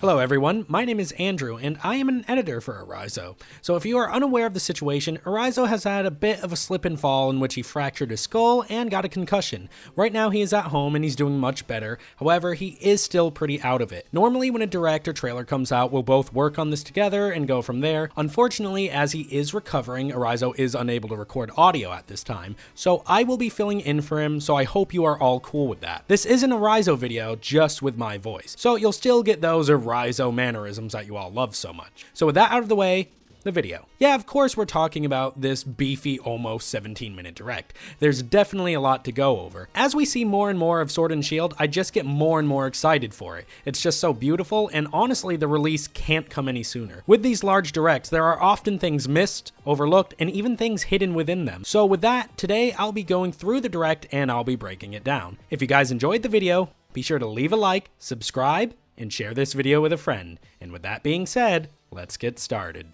Hello everyone, my name is Andrew and I am an editor for Eryizo. So if you are unaware of the situation, Eryizo has had a bit of a slip and fall in which he fractured his skull and got a concussion. Right now he is at home and he's doing much better, however he is still pretty out of it. Normally when a direct or trailer comes out, we'll both work on this together and go from there. Unfortunately, as he is recovering, Eryizo is unable to record audio at this time, so I will be filling in for him, so I hope you are all cool with that. This is an Eryizo video, just with my voice, so you'll still get those Eryizo mannerisms that you all love so much. So with that out of the way, the video. Yeah, of course we're talking about this beefy, almost 17-minute direct. There's definitely a lot to go over. As we see more and more of Sword and Shield, I just get more and more excited for it. It's just so beautiful, and honestly, the release can't come any sooner. With these large directs, there are often things missed, overlooked, and even things hidden within them. So with that, today I'll be going through the direct and I'll be breaking it down. If you guys enjoyed the video, be sure to leave a like, subscribe, and share this video with a friend. And with that being said, let's get started.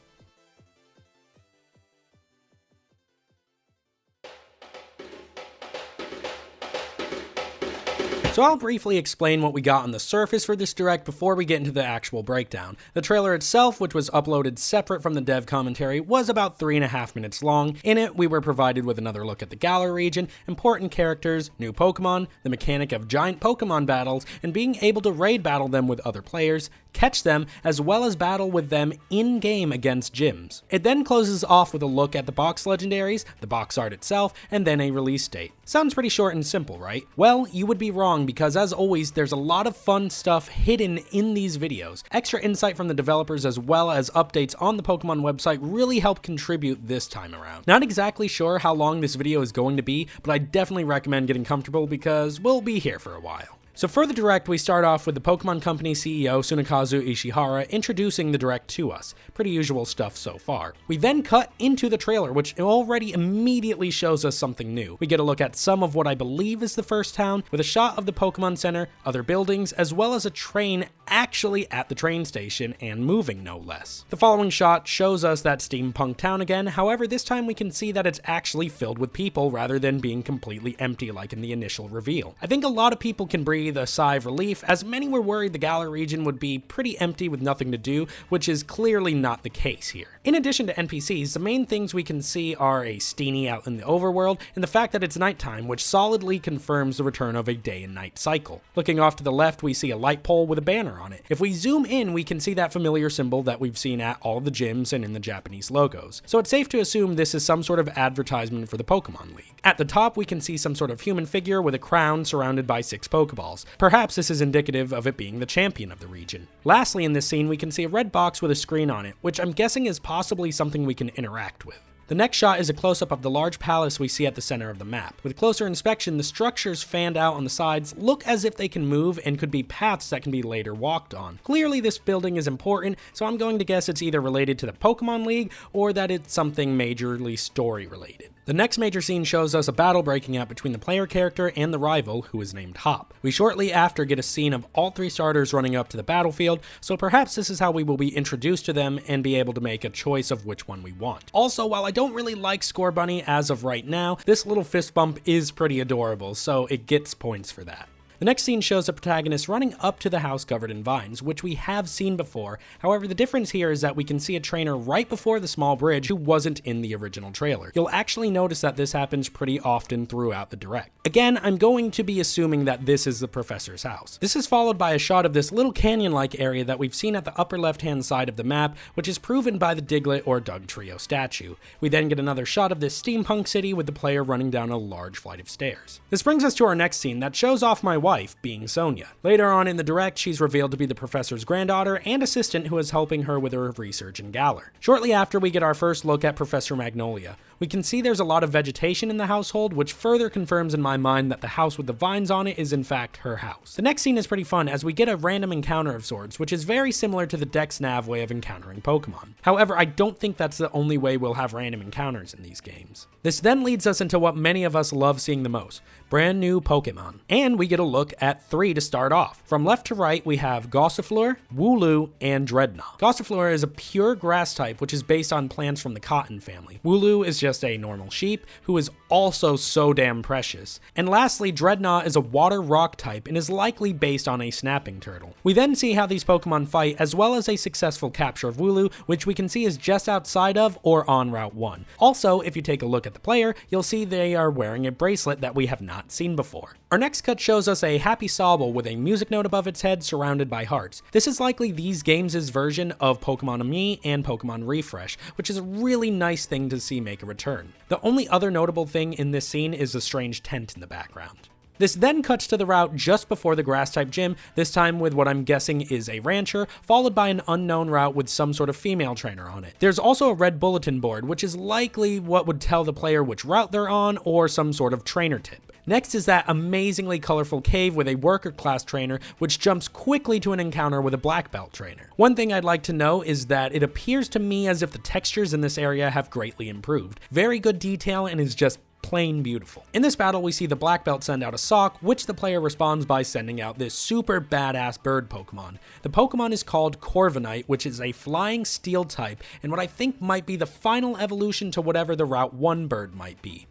So I'll briefly explain what we got on the surface for this direct before we get into the actual breakdown. The trailer itself, which was uploaded separate from the dev commentary, was about 3.5 minutes long. In it, we were provided with another look at the Galar region, important characters, new Pokemon, the mechanic of giant Pokemon battles, and being able to raid battle them with other players, catch them, as well as battle with them in-game against gyms. It then closes off with a look at the box legendaries, the box art itself, and then a release date. Sounds pretty short and simple, right? Well, you would be wrong, because as always, there's a lot of fun stuff hidden in these videos. Extra insight from the developers as well as updates on the Pokemon website really help contribute this time around. Not exactly sure how long this video is going to be, but I definitely recommend getting comfortable because we'll be here for a while. So for the direct, we start off with the Pokemon Company CEO Tsunekazu Ishihara introducing the direct to us. Pretty usual stuff so far. We then cut into the trailer, which already immediately shows us something new. We get a look at some of what I believe is the first town, with a shot of the Pokemon Center, other buildings, as well as a train actually at the train station and moving no less. The following shot shows us that steampunk town again, however this time we can see that it's actually filled with people rather than being completely empty like in the initial reveal. I think a lot of people can breathe a sigh of relief, as many were worried the Galar region would be pretty empty with nothing to do, which is clearly not the case here. In addition to NPCs, the main things we can see are a Steenie out in the overworld, and the fact that it's nighttime, which solidly confirms the return of a day and night cycle. Looking off to the left, we see a light pole with a banner on it. If we zoom in, we can see that familiar symbol that we've seen at all the gyms and in the Japanese logos. So it's safe to assume this is some sort of advertisement for the Pokemon League. At the top, we can see some sort of human figure with a crown surrounded by 6 Pokeballs. Perhaps this is indicative of it being the champion of the region. Lastly, in this scene, we can see a red box with a screen on it, which I'm guessing is possibly something we can interact with. The next shot is a close-up of the large palace we see at the center of the map. With closer inspection, the structures fanned out on the sides look as if they can move and could be paths that can be later walked on. Clearly this building is important, so I'm going to guess it's either related to the Pokemon League or that it's something majorly story related. The next major scene shows us a battle breaking out between the player character and the rival, who is named Hop. We shortly after get a scene of all 3 starters running up to the battlefield, so perhaps this is how we will be introduced to them and be able to make a choice of which one we want. Also, while I don't really like Score Bunny as of right now, this little fist bump is pretty adorable, so it gets points for that. The next scene shows a protagonist running up to the house covered in vines, which we have seen before. However, the difference here is that we can see a trainer right before the small bridge who wasn't in the original trailer. You'll actually notice that this happens pretty often throughout the direct. Again, I'm going to be assuming that this is the professor's house. This is followed by a shot of this little canyon-like area that we've seen at the upper left-hand side of the map, which is proven by the Diglett or Dugtrio statue. We then get another shot of this steampunk city with the player running down a large flight of stairs. This brings us to our next scene that shows off my wife, being Sonia. Later on in the direct, she's revealed to be the professor's granddaughter and assistant who is helping her with her research in Galar. Shortly after, we get our first look at Professor Magnolia. We can see there's a lot of vegetation in the household, which further confirms in my mind that the house with the vines on it is in fact her house. The next scene is pretty fun as we get a random encounter of sorts, which is very similar to the Dex Nav way of encountering Pokemon. However, I don't think that's the only way we'll have random encounters in these games. This then leads us into what many of us love seeing the most, brand new Pokemon. And we get a look at 3 to start off. From left to right, we have Gossifleur, Wooloo, and Dreadnought. Gossifleur is a pure grass type, which is based on plants from the cotton family. Wooloo is just a normal sheep, who is also so damn precious. And lastly, Dreadnought is a water rock type and is likely based on a snapping turtle. We then see how these Pokemon fight, as well as a successful capture of Wooloo, which we can see is just outside of or on Route 1. Also, if you take a look at the player, you'll see they are wearing a bracelet that we have not seen before. Our next cut shows us a happy Sobble with a music note above its head surrounded by hearts. This is likely these games' version of PokéMon and Pokemon Refresh, which is a really nice thing to see make a return. The only other notable thing in this scene is the strange tent in the background. This then cuts to the route just before the grass-type gym, this time with what I'm guessing is a rancher, followed by an unknown route with some sort of female trainer on it. There's also a red bulletin board, which is likely what would tell the player which route they're on, or some sort of trainer tip. Next is that amazingly colorful cave with a worker class trainer, which jumps quickly to an encounter with a black belt trainer. One thing I'd like to know is that it appears to me as if the textures in this area have greatly improved. Very good detail and is just plain beautiful. In this battle, we see the black belt send out a sock, which the player responds by sending out this super badass bird Pokemon. The Pokemon is called Corviknight, which is a flying steel type, and what I think might be the final evolution to whatever the Route 1 bird might be.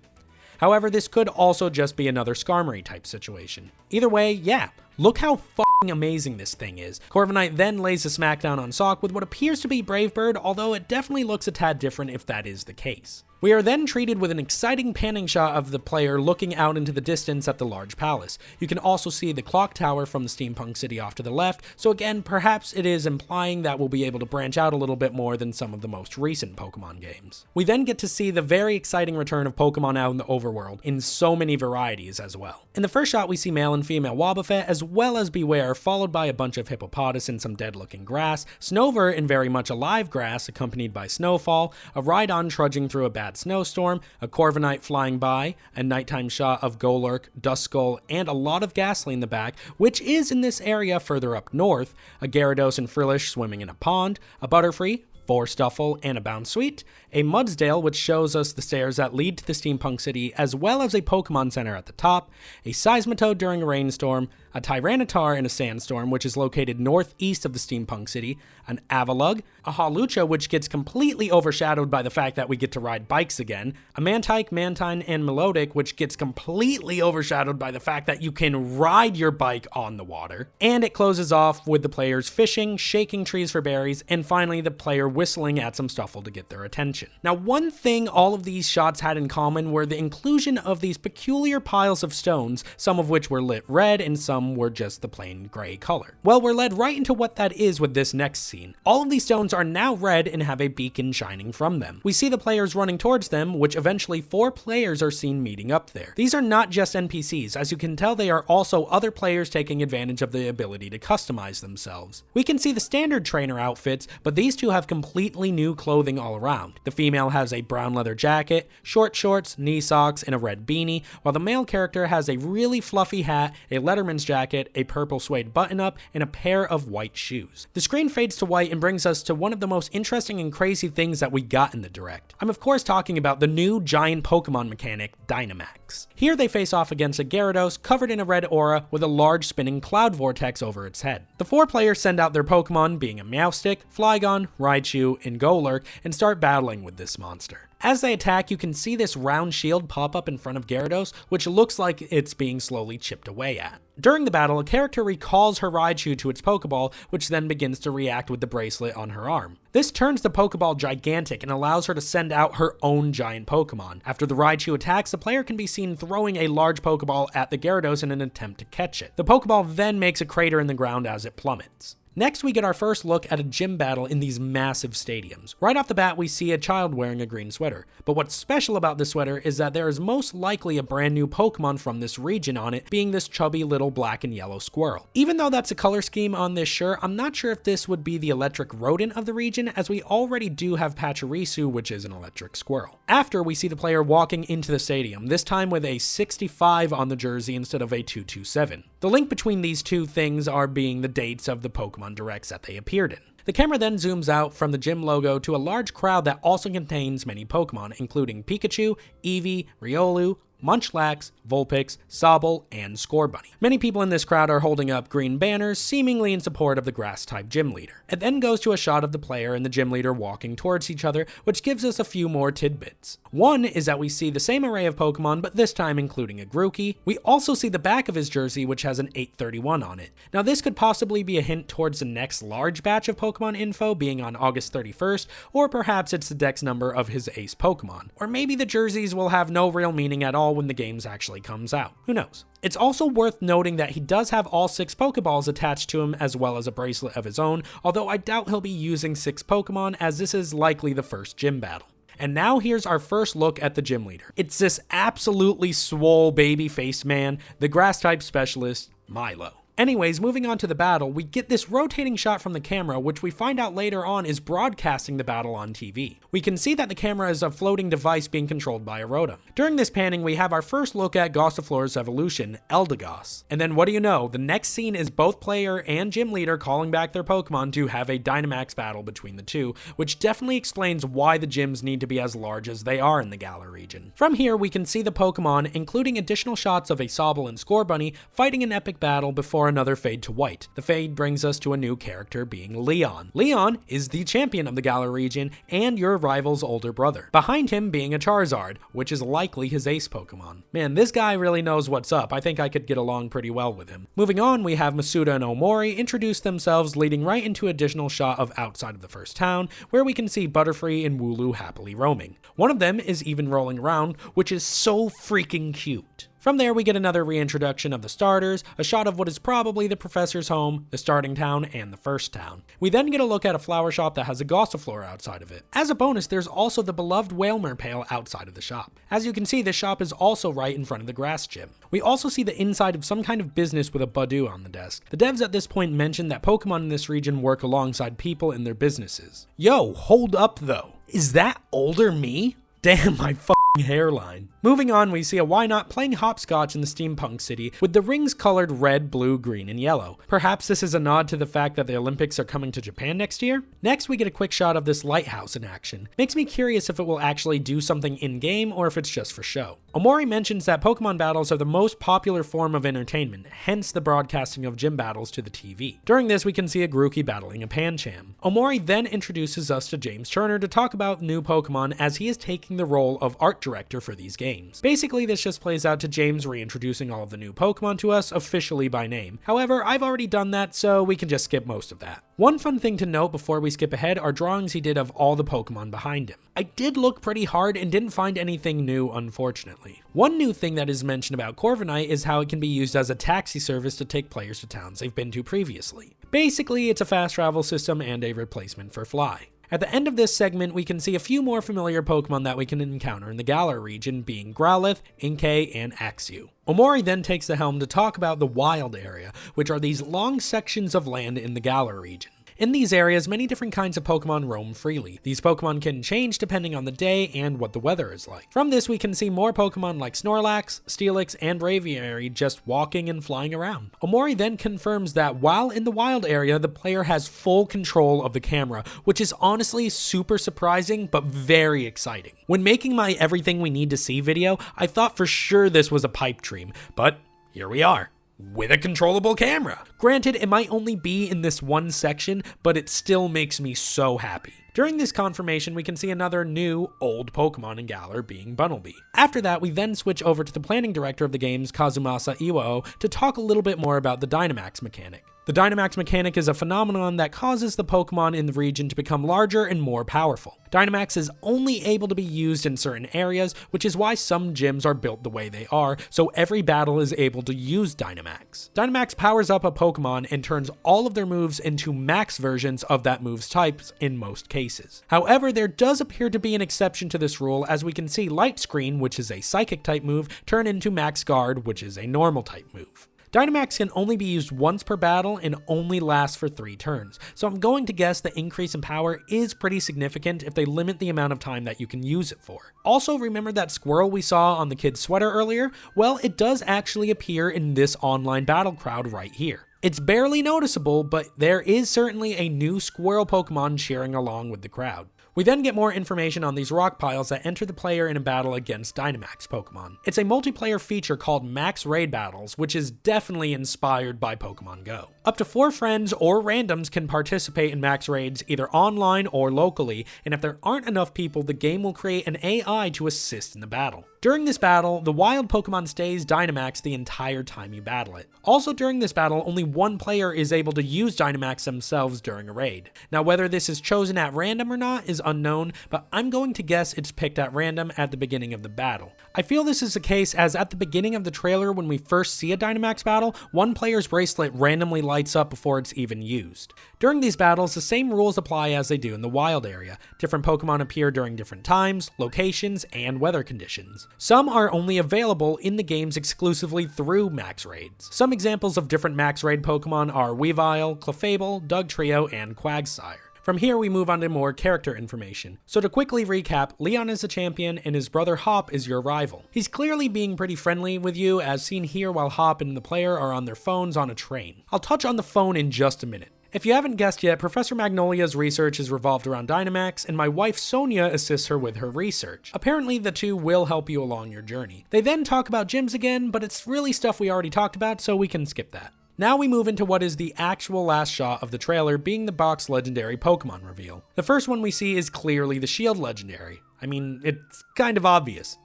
However, this could also just be another Skarmory type situation. Either way, yeah, look how fucking amazing this thing is. Corviknight then lays a smackdown on Sock with what appears to be Brave Bird, although it definitely looks a tad different if that is the case. We are then treated with an exciting panning shot of the player looking out into the distance at the large palace. You can also see the clock tower from the steampunk city off to the left, so again, perhaps it is implying that we'll be able to branch out a little bit more than some of the most recent Pokemon games. We then get to see the very exciting return of Pokemon out in the overworld, in so many varieties as well. In the first shot, we see male and female Wobbuffet, as well as Beware, followed by a bunch of Hippopotas in some dead-looking grass, Snover in very much alive grass, accompanied by Snowfall, a Rhydon trudging through a bad snowstorm, a Corviknight flying by, a nighttime shot of Golurk, Duskull, and a lot of Ghastly in the back, which is in this area further up north, a Gyarados and Frillish swimming in a pond, a Butterfree, 4 Stuffle, and a Bounsweet, a Mudsdale which shows us the stairs that lead to the steampunk city, as well as a Pokemon Center at the top, a Seismitoad during a rainstorm, a Tyranitar in a sandstorm which is located northeast of the steampunk city, an Avalugg, a Hawlucha which gets completely overshadowed by the fact that we get to ride bikes again, a Mantike, Mantine, and Melodic which gets completely overshadowed by the fact that you can ride your bike on the water, and it closes off with the players fishing, shaking trees for berries, and finally the player whistling at some Stuffle to get their attention. Now, one thing all of these shots had in common were the inclusion of these peculiar piles of stones, some of which were lit red and some were just the plain gray color. Well, we're led right into what that is with this next scene. All of these stones are now red and have a beacon shining from them. We see the players running towards them, which eventually 4 players are seen meeting up there. These are not just NPCs, as you can tell they are also other players taking advantage of the ability to customize themselves. We can see the standard trainer outfits, but these two have completely new clothing all around. The female has a brown leather jacket, short shorts, knee socks, and a red beanie, while the male character has a really fluffy hat, a Letterman's jacket, a purple suede button-up, and a pair of white shoes. The screen fades to white and brings us to one of the most interesting and crazy things that we got in the Direct. I'm of course talking about the new giant Pokemon mechanic, Dynamax. Here they face off against a Gyarados covered in a red aura with a large spinning cloud vortex over its head. The 4 players send out their Pokemon, being a Meowstic, Flygon, Raichu, and Golurk, and start battling with this monster. As they attack, you can see this round shield pop up in front of Gyarados, which looks like it's being slowly chipped away at. During the battle, a character recalls her Raichu to its Pokeball, which then begins to react with the bracelet on her arm. This turns the Pokeball gigantic and allows her to send out her own giant Pokemon. After the Raichu attacks, the player can be seen throwing a large Pokeball at the Gyarados in an attempt to catch it. The Pokeball then makes a crater in the ground as it plummets. Next, we get our first look at a gym battle in these massive stadiums. Right off the bat, we see a child wearing a green sweater. But what's special about this sweater is that there is most likely a brand new Pokemon from this region on it, being this chubby little black and yellow squirrel. Even though that's a color scheme on this shirt, I'm not sure if this would be the electric rodent of the region, as we already do have Pachirisu, which is an electric squirrel. After, we see the player walking into the stadium, this time with a 65 on the jersey instead of a 227. The link between these two things are being the dates of the Pokemon Directs that they appeared in. The camera then zooms out from the gym logo to a large crowd that also contains many Pokemon, including Pikachu, Eevee, Riolu, Munchlax, Vulpix, Sobble, and Scorbunny. Many people in this crowd are holding up green banners, seemingly in support of the Grass-type gym leader. It then goes to a shot of the player and the gym leader walking towards each other, which gives us a few more tidbits. One is that we see the same array of Pokemon, but this time including a Grookey. We also see the back of his jersey, which has an 831 on it. Now this could possibly be a hint towards the next large batch of Pokemon info being on August 31st, or perhaps it's the dex number of his ace Pokemon. Or maybe the jerseys will have no real meaning at all when the game actually comes out. Who knows? It's also worth noting that he does have all 6 Pokeballs attached to him as well as a bracelet of his own, although I doubt he'll be using 6 Pokemon as this is likely the first gym battle. And now here's our first look at the gym leader. It's this absolutely swole baby-faced man, the Grass-type specialist, Milo. Anyways, moving on to the battle, we get this rotating shot from the camera, which we find out later on is broadcasting the battle on TV. We can see that the camera is a floating device being controlled by a Rotom. During this panning, we have our first look at Gossiflora's evolution, Eldegoss. And then what do you know, the next scene is both player and gym leader calling back their Pokemon to have a Dynamax battle between the two, which definitely explains why the gyms need to be as large as they are in the Galar region. From here, we can see the Pokemon, including additional shots of a Sobble and Scorbunny, fighting an epic battle before another fade to white. The fade brings us to a new character being Leon. Leon is the champion of the Galar region and your rival's older brother. Behind him being a Charizard, which is likely his ace Pokemon. Man, this guy really knows what's up. I think I could get along pretty well with him. Moving on, we have Masuda and Omori introduce themselves, leading right into an additional shot of outside of the first town, where we can see Butterfree and Wooloo happily roaming. One of them is even rolling around, which is so freaking cute. From there, we get another reintroduction of the starters, a shot of what is probably the professor's home, the starting town, and the first town. We then get a look at a flower shop that has a Gossiflora outside of it. As a bonus, there's also the beloved Wailmer pail outside of the shop. As you can see, this shop is also right in front of the grass gym. We also see the inside of some kind of business with a Badoo on the desk. The devs at this point mentioned that Pokemon in this region work alongside people in their businesses. Yo, hold up though. Is that older me? Damn my hairline. Moving on, we see a Why Not playing hopscotch in the steampunk city with the rings colored red, blue, green, and yellow. Perhaps this is a nod to the fact that the Olympics are coming to Japan next year? Next, we get a quick shot of this lighthouse in action. Makes me curious if it will actually do something in-game or if it's just for show. Omori mentions that Pokemon battles are the most popular form of entertainment, hence the broadcasting of gym battles to the TV. During this, we can see a Grookey battling a Pancham. Omori then introduces us to James Turner to talk about new Pokemon as he is taking the role of art director for these games. Basically, this just plays out to James reintroducing all of the new Pokemon to us officially by name. However, I've already done that, so we can just skip most of that. One fun thing to note before we skip ahead are drawings he did of all the Pokemon behind him. I did look pretty hard and didn't find anything new, unfortunately. One new thing that is mentioned about Corviknight is how it can be used as a taxi service to take players to towns they've been to previously. Basically, it's a fast travel system and a replacement for Fly. At the end of this segment, we can see a few more familiar Pokemon that we can encounter in the Galar region, being Growlithe, Inkay, and Axew. Omori then takes the helm to talk about the wild area, which are these long sections of land in the Galar region. In these areas, many different kinds of Pokemon roam freely. These Pokemon can change depending on the day and what the weather is like. From this, we can see more Pokemon like Snorlax, Steelix, and Braviary just walking and flying around. Omori then confirms that while in the wild area, the player has full control of the camera, which is honestly super surprising, but very exciting. When making my Everything We Need to See video, I thought for sure this was a pipe dream, but here we are. With a controllable camera. Granted, it might only be in this one section, but it still makes me so happy. During this confirmation, we can see another new, old Pokemon in Galar being Bunnelby. After that, we then switch over to the planning director of the games, Kazumasa Iwao, to talk a little bit more about the Dynamax mechanic. The Dynamax mechanic is a phenomenon that causes the Pokemon in the region to become larger and more powerful. Dynamax is only able to be used in certain areas, which is why some gyms are built the way they are, so every battle is able to use Dynamax. Dynamax powers up a Pokemon and turns all of their moves into max versions of that move's types in most cases. However, there does appear to be an exception to this rule, as we can see Light Screen, which is a psychic type move, turn into Max Guard, which is a normal type move. Dynamax can only be used once per battle and only lasts for 3 turns, so I'm going to guess the increase in power is pretty significant if they limit the amount of time that you can use it for. Also, remember that squirrel we saw on the kid's sweater earlier? Well, it does actually appear in this online battle crowd right here. It's barely noticeable, but there is certainly a new squirrel Pokemon cheering along with the crowd. We then get more information on these rock piles that enter the player in a battle against Dynamax Pokemon. It's a multiplayer feature called Max Raid Battles, which is definitely inspired by Pokemon Go. Up to 4 friends or randoms can participate in Max Raids either online or locally, and if there aren't enough people, the game will create an AI to assist in the battle. During this battle, the wild Pokemon stays Dynamax the entire time you battle it. Also during this battle, only one player is able to use Dynamax themselves during a raid. Now whether this is chosen at random or not is unknown, but I'm going to guess it's picked at random at the beginning of the battle. I feel this is the case as at the beginning of the trailer when we first see a Dynamax battle, one player's bracelet randomly lights up before it's even used. During these battles, the same rules apply as they do in the wild area. Different Pokemon appear during different times, locations, and weather conditions. Some are only available in the games exclusively through Max Raids. Some examples of different Max Raid Pokemon are Weavile, Clefable, Dugtrio, and Quagsire. From here, we move on to more character information. So to quickly recap, Leon is the champion and his brother Hop is your rival. He's clearly being pretty friendly with you as seen here while Hop and the player are on their phones on a train. I'll touch on the phone in just a minute. If you haven't guessed yet, Professor Magnolia's research is revolved around Dynamax, and my wife Sonia assists her with her research. Apparently, the two will help you along your journey. They then talk about gyms again, but it's really stuff we already talked about, so we can skip that. Now we move into what is the actual last shot of the trailer, being the box legendary Pokemon reveal. The first one we see is clearly the Shield legendary. I mean, it's kind of obvious.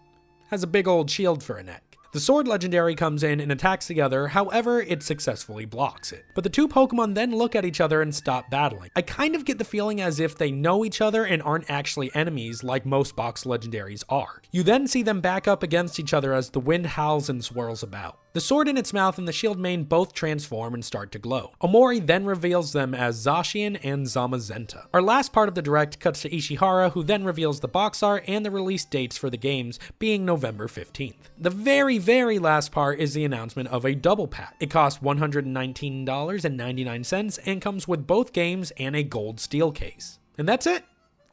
Has a big old shield for a neck. The Sword legendary comes in and attacks the other, however, it successfully blocks it. But the two Pokemon then look at each other and stop battling. I kind of get the feeling as if they know each other and aren't actually enemies like most box legendaries are. You then see them back up against each other as the wind howls and swirls about. The sword in its mouth and the shield mane both transform and start to glow. Omori then reveals them as Zacian and Zamazenta. Our last part of the direct cuts to Ishihara, who then reveals the box art and the release dates for the games, being November 15th. The very last part is the announcement of a double pack. It costs $119.99 and comes with both games and a gold steel case. And that's it.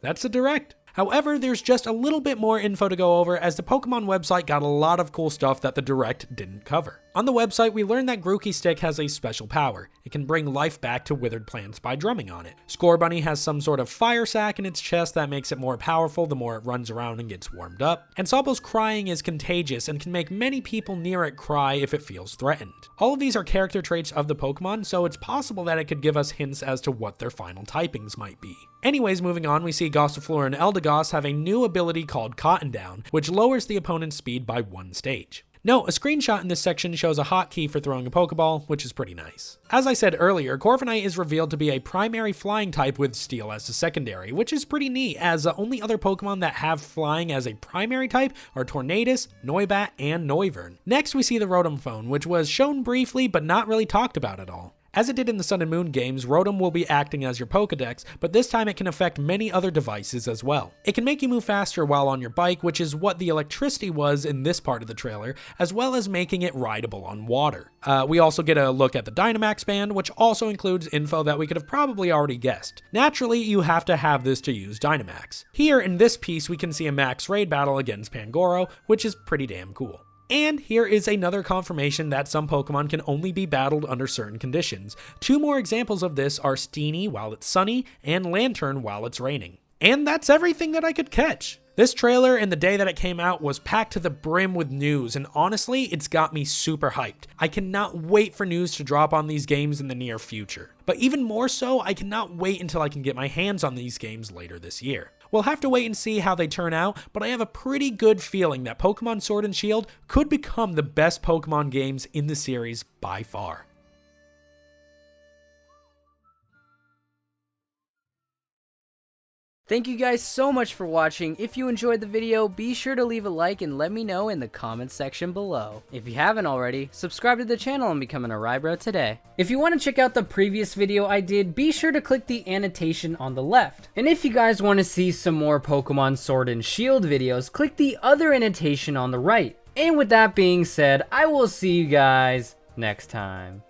That's the direct. However, there's just a little bit more info to go over as the Pokemon website got a lot of cool stuff that the Direct didn't cover. On the website, we learned that Grookey Stick has a special power. It can bring life back to withered plants by drumming on it. Scorbunny has some sort of fire sac in its chest that makes it more powerful the more it runs around and gets warmed up. And Sobbo's crying is contagious and can make many people near it cry if it feels threatened. All of these are character traits of the Pokemon, so it's possible that it could give us hints as to what their final typings might be. Anyways, moving on, we see Gossifleur and Eldegoss have a new ability called Cotton Down, which lowers the opponent's speed by 1 stage. Note, a screenshot in this section shows a hotkey for throwing a Pokeball, which is pretty nice. As I said earlier, Corviknight is revealed to be a primary flying type with Steel as a secondary, which is pretty neat as the only other Pokemon that have flying as a primary type are Tornadus, Noibat, and Noivern. Next we see the Rotom phone, which was shown briefly but not really talked about at all. As it did in the Sun and Moon games, Rotom will be acting as your Pokedex, but this time it can affect many other devices as well. It can make you move faster while on your bike, which is what the electricity was in this part of the trailer, as well as making it rideable on water. We also get a look at the Dynamax band, which also includes info that we could have probably already guessed. Naturally, you have to have this to use Dynamax. Here in this piece, we can see a Max Raid battle against Pangoro, which is pretty damn cool. And here is another confirmation that some Pokemon can only be battled under certain conditions. 2 more examples of this are Steenie while it's sunny, and Lantern while it's raining. And that's everything that I could catch. This trailer and the day that it came out was packed to the brim with news, and honestly, it's got me super hyped. I cannot wait for news to drop on these games in the near future. But even more so, I cannot wait until I can get my hands on these games later this year. We'll have to wait and see how they turn out, but I have a pretty good feeling that Pokemon Sword and Shield could become the best Pokemon games in the series by far. Thank you guys so much for watching. If you enjoyed the video, be sure to leave a like and let me know in the comments section below. If you haven't already, subscribe to the channel and become an Eryizo today. If you want to check out the previous video I did, be sure to click the annotation on the left. And if you guys want to see some more Pokemon Sword and Shield videos, click the other annotation on the right. And with that being said, I will see you guys next time.